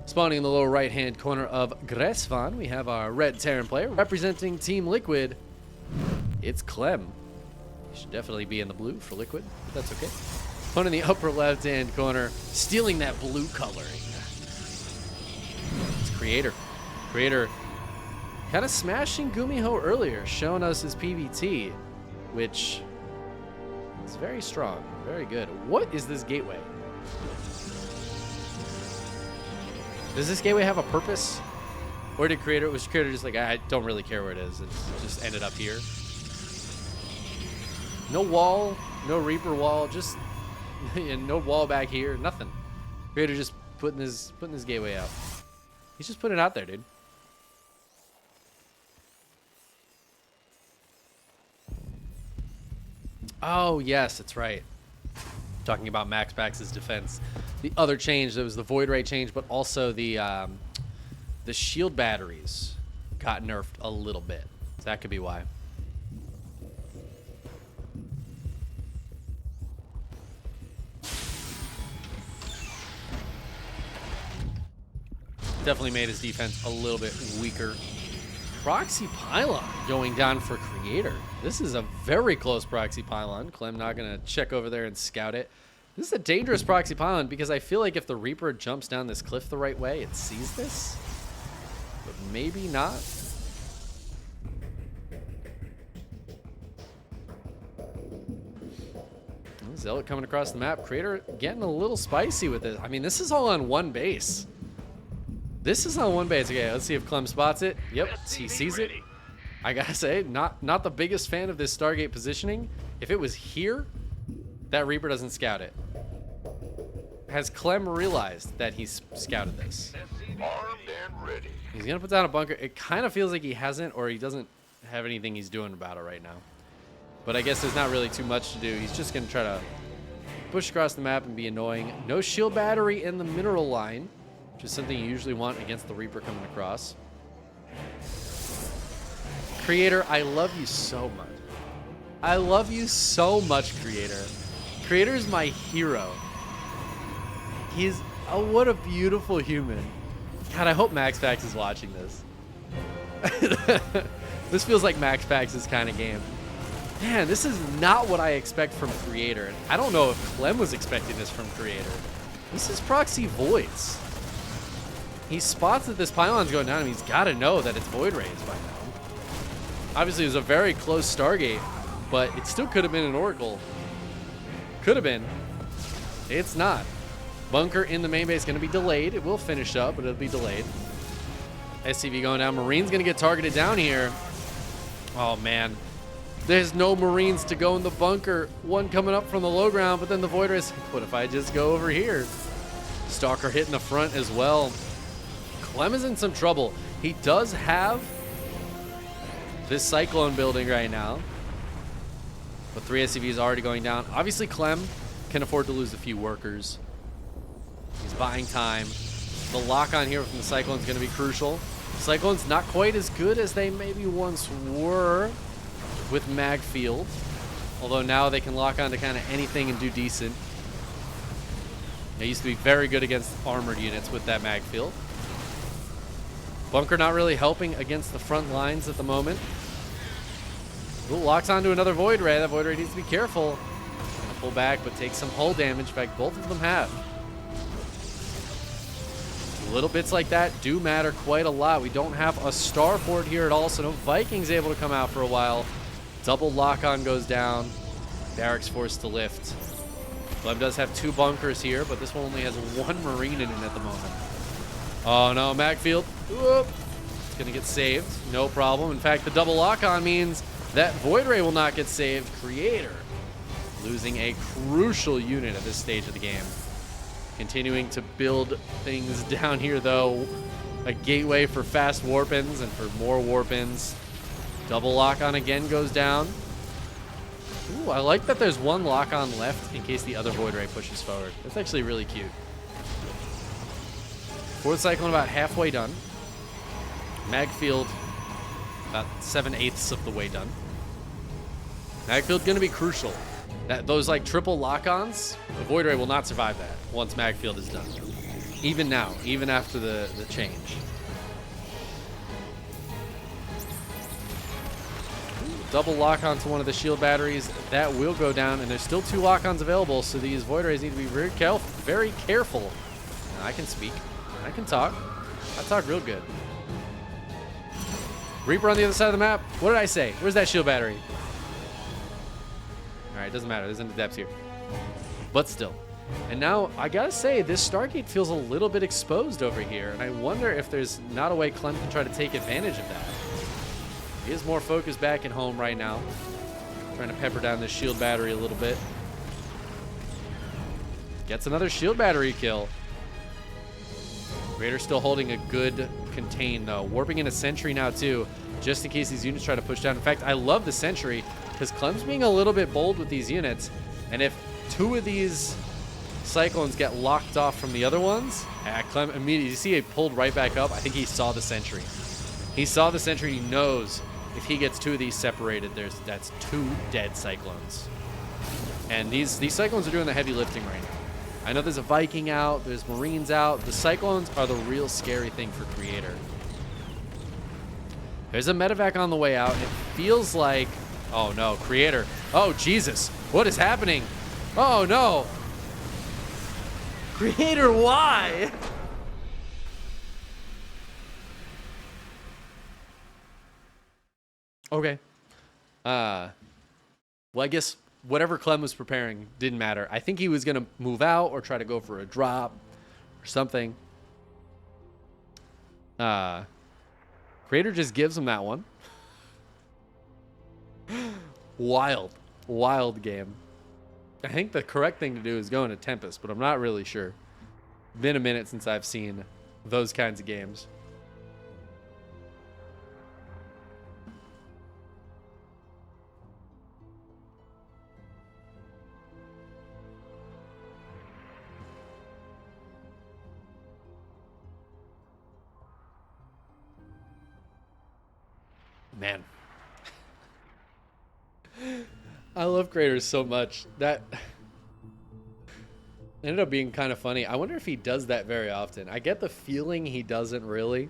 Spawning in the lower right-hand corner of Gresvan, we have our red Terran player representing Team Liquid. It's Clem. He should definitely be in the blue for Liquid, but that's okay. One in the upper left-hand corner, stealing that blue coloring. It's Creator. Creator kind of smashing Gumiho earlier, showing us his PVT, which is very strong, very good. What is this gateway? Does this gateway have a purpose? Or was Creator just like, I don't really care where it is, it's just ended up here? No wall, no Reaper wall, just no wall back here, nothing. Creator just putting his gateway out. He's just putting it out there, dude. Oh, yes, that's right. Talking about MaxPax's defense. The other change, there was the Void Ray change, but also the shield batteries got nerfed a little bit. So that could be why. Definitely made his defense a little bit weaker. Proxy Pylon going down for Creator. This is a very close Proxy Pylon. Clem not going to check over there and scout it. This is a dangerous Proxy Pylon because I feel like if the Reaper jumps down this cliff the right way, it sees this. But maybe not. Zealot coming across the map. Creator getting a little spicy with it. I mean, this is all on one base. This is on one base. Okay, let's see if Clem spots it. Yep, he sees it. I gotta say, not the biggest fan of this Stargate positioning. If it was here, that Reaper doesn't scout it. Has Clem realized that he's scouted this? Armed and ready. He's gonna put down a bunker. It kind of feels like he hasn't, or he doesn't have anything he's doing about it right now. But I guess there's not really too much to do. He's just gonna try to push across the map and be annoying. No shield battery in the mineral line, which is something you usually want against the Reaper coming across. Creator, I love you so much. I love you so much, Creator. Creator's my hero. He's, oh, what a beautiful human. God, I hope MaxPax is watching this. This feels like MaxPax's kind of game. Man, this is not what I expect from Creator. I don't know if Clem was expecting this from Creator. This is Proxy Voids. He spots that this pylon's going down, and he's got to know that it's Void Rays by now. Obviously, it was a very close Stargate, but it still could have been an Oracle. Could have been. It's not. Bunker in the main base going to be delayed. It will finish up, but it'll be delayed. SCV going down. Marine's going to get targeted down here. Oh, man. There's no Marines to go in the bunker. One coming up from the low ground, but then the Void Rays. What if I just go over here? Stalker hitting the front as well. Clem is in some trouble. He does have this Cyclone building right now, but 3 SCVs already going down. Obviously, Clem can afford to lose a few workers. He's buying time. The lock-on here from the Cyclone is going to be crucial. Cyclone's not quite as good as they maybe once were with Magfield, although now they can lock on to kind of anything and do decent. They used to be very good against armored units with that Magfield. Bunker not really helping against the front lines at the moment. Ooh, locks onto another Void Ray. That Void Ray needs to be careful. Gonna pull back, but take some hull damage. In fact, both of them have. Little bits like that do matter quite a lot. We don't have a starboard here at all, so no Vikings able to come out for a while. Double lock-on goes down. Barracks forced to lift. Clem does have 2 bunkers here, but this one only has 1 Marine in it at the moment. Oh no, Macfield. Whoop. It's gonna get saved. No problem. In fact, the double lock-on means that Void Ray will not get saved. Creator losing a crucial unit at this stage of the game. Continuing to build things down here, though. A gateway for fast warp-ins and for more warp-ins. Double lock-on again goes down. Ooh, I like that there's 1 lock-on left in case the other Void Ray pushes forward. That's actually really cute. 4th Cyclone about halfway done. Magfield about 7/8 of the way done. Magfield going to be crucial. Those like triple lock-ons, the Void Ray will not survive that once Magfield is done. Even now, even after the change. Double lock onto one of the shield batteries. That will go down, and there's still 2 lock-ons available, so these Void Rays need to be very careful. Now, I can speak. I can talk. I talk real good. Reaper on the other side of the map. What did I say? Where's that shield battery? All right, doesn't matter. There's no depths here. But still. And now, I gotta say, this Stargate feels a little bit exposed over here, and I wonder if there's not a way Clem can try to take advantage of that. He is more focused back at home right now. Trying to pepper down this shield battery a little bit. Gets another shield battery kill. Raider still holding a good contain, though. Warping in a sentry now, too, just in case these units try to push down. In fact, I love the sentry, because Clem's being a little bit bold with these units. And if 2 of these Cyclones get locked off from the other ones, Clem immediately, you see he pulled right back up. I think he saw the sentry. He saw the sentry. He knows if he gets 2 of these separated, that's 2 dead Cyclones. And these Cyclones are doing the heavy lifting right now. I know there's a Viking out, there's Marines out. The Cyclones are the real scary thing for Creator. There's a medevac on the way out. It feels like, oh no, Creator. Oh Jesus, what is happening? Oh no. Creator, why? Okay. Well, I guess whatever Clem was preparing didn't matter. I think he was going to move out or try to go for a drop or something. Creator just gives him that one. Wild game. I think the correct thing to do is go into Tempest, but I'm not really sure. Been a minute since I've seen those kinds of games. Man. I love Creators so much. That ended up being kind of funny. I wonder if he does that very often. I get the feeling he doesn't really.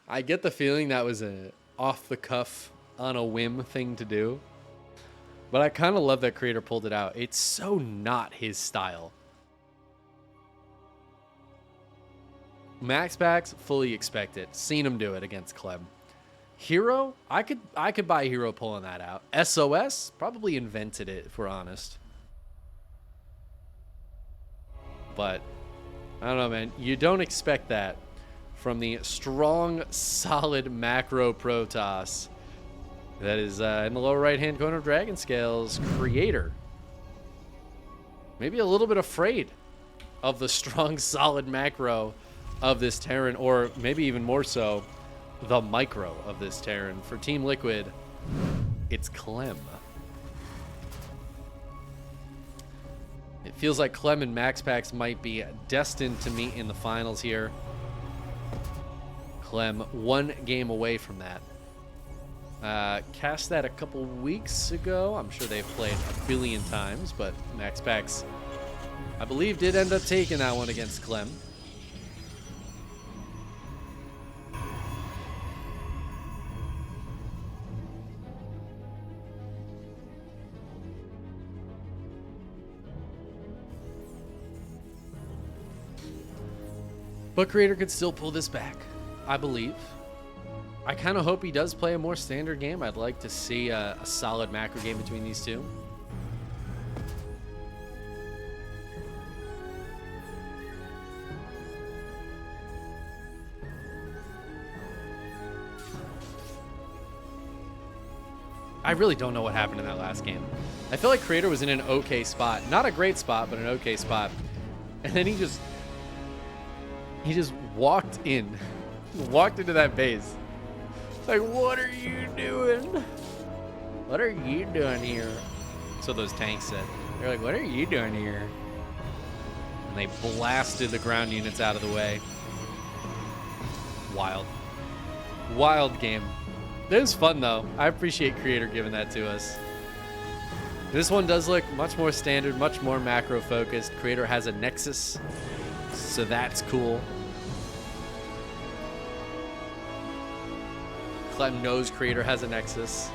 I get the feeling that was a off-the-cuff, on a whim thing to do. But I kind of love that Creator pulled it out. It's so not his style. Max packs, fully expect it. Seen him do it against Clem. Hero, I could buy Hero pulling that out. SOS, probably invented it, if we're honest. But, I don't know, man. You don't expect that from the strong, solid macro Protoss that is in the lower right-hand corner of Dragon Scale's Creator. Maybe a little bit afraid of the strong, solid macro of this Terran, or maybe even more so, the micro of this Terran. For Team Liquid, it's Clem. It feels like Clem and Max Packs might be destined to meet in the finals here. Clem 1 game away from that. Cast that a couple weeks ago. I'm sure they've played a billion times, but Max Packs, I believe, did end up taking that one against Clem. But Creator could still pull this back, I believe. I kind of hope he does play a more standard game. I'd like to see a solid macro game between these two. I really don't know what happened in that last game. I feel like Creator was in an okay spot. Not a great spot, but an okay spot. And then he just walked in. Walked into that base. Like, what are you doing? What are you doing here? So those tanks said. They're like, what are you doing here? And they blasted the ground units out of the way. Wild. Wild game. It was fun, though. I appreciate Creator giving that to us. This one does look much more standard, much more macro-focused. Creator has a Nexus So that's cool. Clem knows Creator has a Nexus.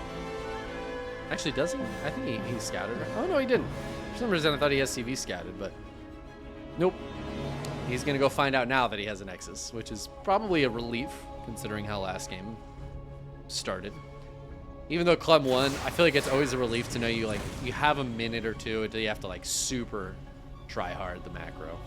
Actually, does he? I think he scouted. Oh, no, he didn't. For some reason, I thought he SCV scouted, but nope. He's going to go find out now that he has a Nexus, which is probably a relief, considering how last game started. Even though Clem won, I feel like it's always a relief to know you have a minute or two until you have to super try hard the macro.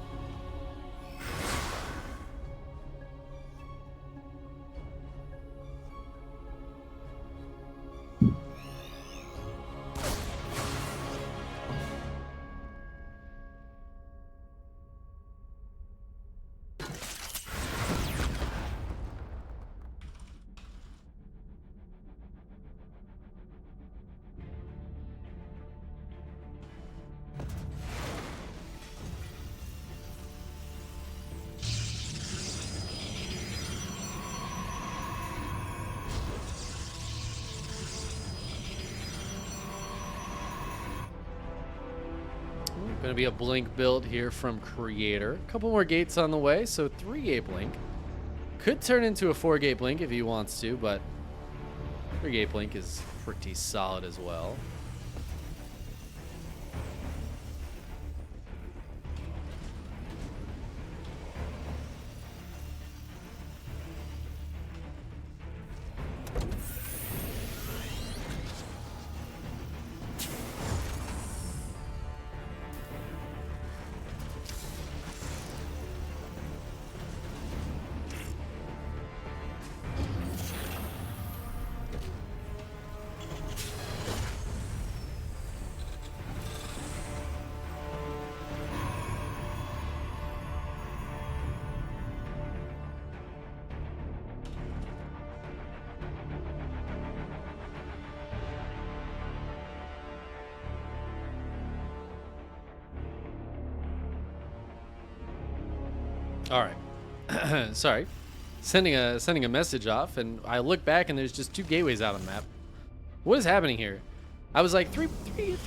Going to be a blink build here from Creator. A couple more gates on the way, so 3-gate blink. Could turn into a 4-gate blink if he wants to, but 3-gate blink is pretty solid as well. All right. Sorry. Sending a message off, and I look back, and there's just 2 gateways out on the map. What is happening here? I was like, three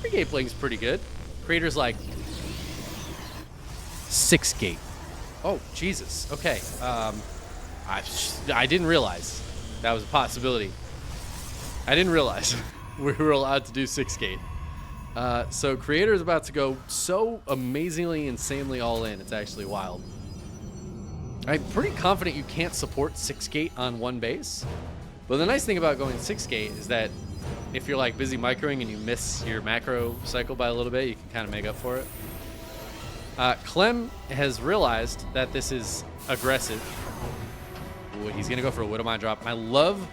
gate blink's pretty good. Creator's like 6 gate. Oh, Jesus. Okay. I didn't realize that was a possibility. I didn't realize we were allowed to do 6 gate. So Creator is about to go so amazingly, insanely all in. It's actually wild. I'm pretty confident you can't support 6-gate on one base. But the nice thing about going 6-gate is that if you're busy microing and you miss your macro cycle by a little bit, you can kind of make up for it. Clem has realized that this is aggressive. Ooh, he's going to go for a Widowmine drop. I love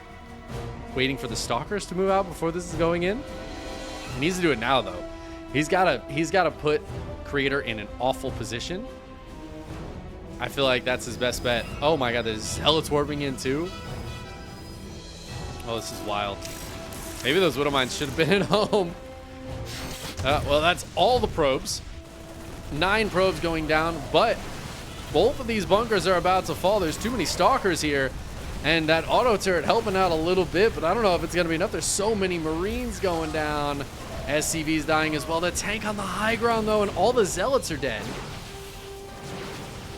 waiting for the Stalkers to move out before this is going in. He needs to do it now, though. He's got to put Creator in an awful position. I feel like that's his best bet. Oh my god, there's Zealots warping in too. Oh, this is wild. Maybe those Widowmines should have been at home. Well, that's all the probes. 9 probes going down, but both of these bunkers are about to fall. There's too many Stalkers here, and that auto turret helping out a little bit, but I don't know if it's going to be enough. There's so many Marines going down. SCV's dying as well. The tank on the high ground, though, and all the Zealots are dead.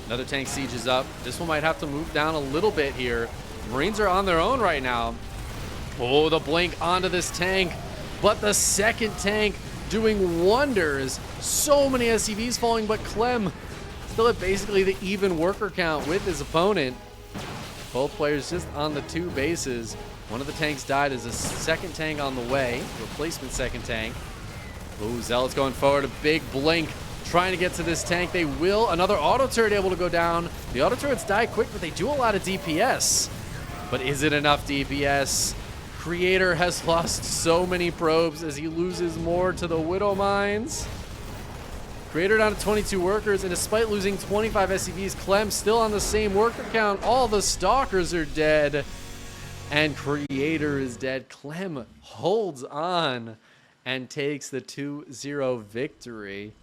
Another tank siege is up. This one might have to move down a little bit here. Marines are on their own right now. Oh, the blink onto this tank. But the second tank doing wonders. So many SCVs falling, but Clem still at basically the even worker count with his opponent. Both players just on the 2 bases. One of the tanks died. There's a second tank on the way. Replacement second tank. Ooh, Zealot's going forward. A big blink. Trying to get to this tank. They will. Another auto turret able to go down. The auto turrets die quick, but they do a lot of DPS. But is it enough DPS? Creator has lost so many probes as he loses more to the Widowmines. Creator down to 22 workers, and despite losing 25 SCVs, Clem still on the same worker count. All the Stalkers are dead, and Creator is dead. Clem holds on and takes the 2-0 victory.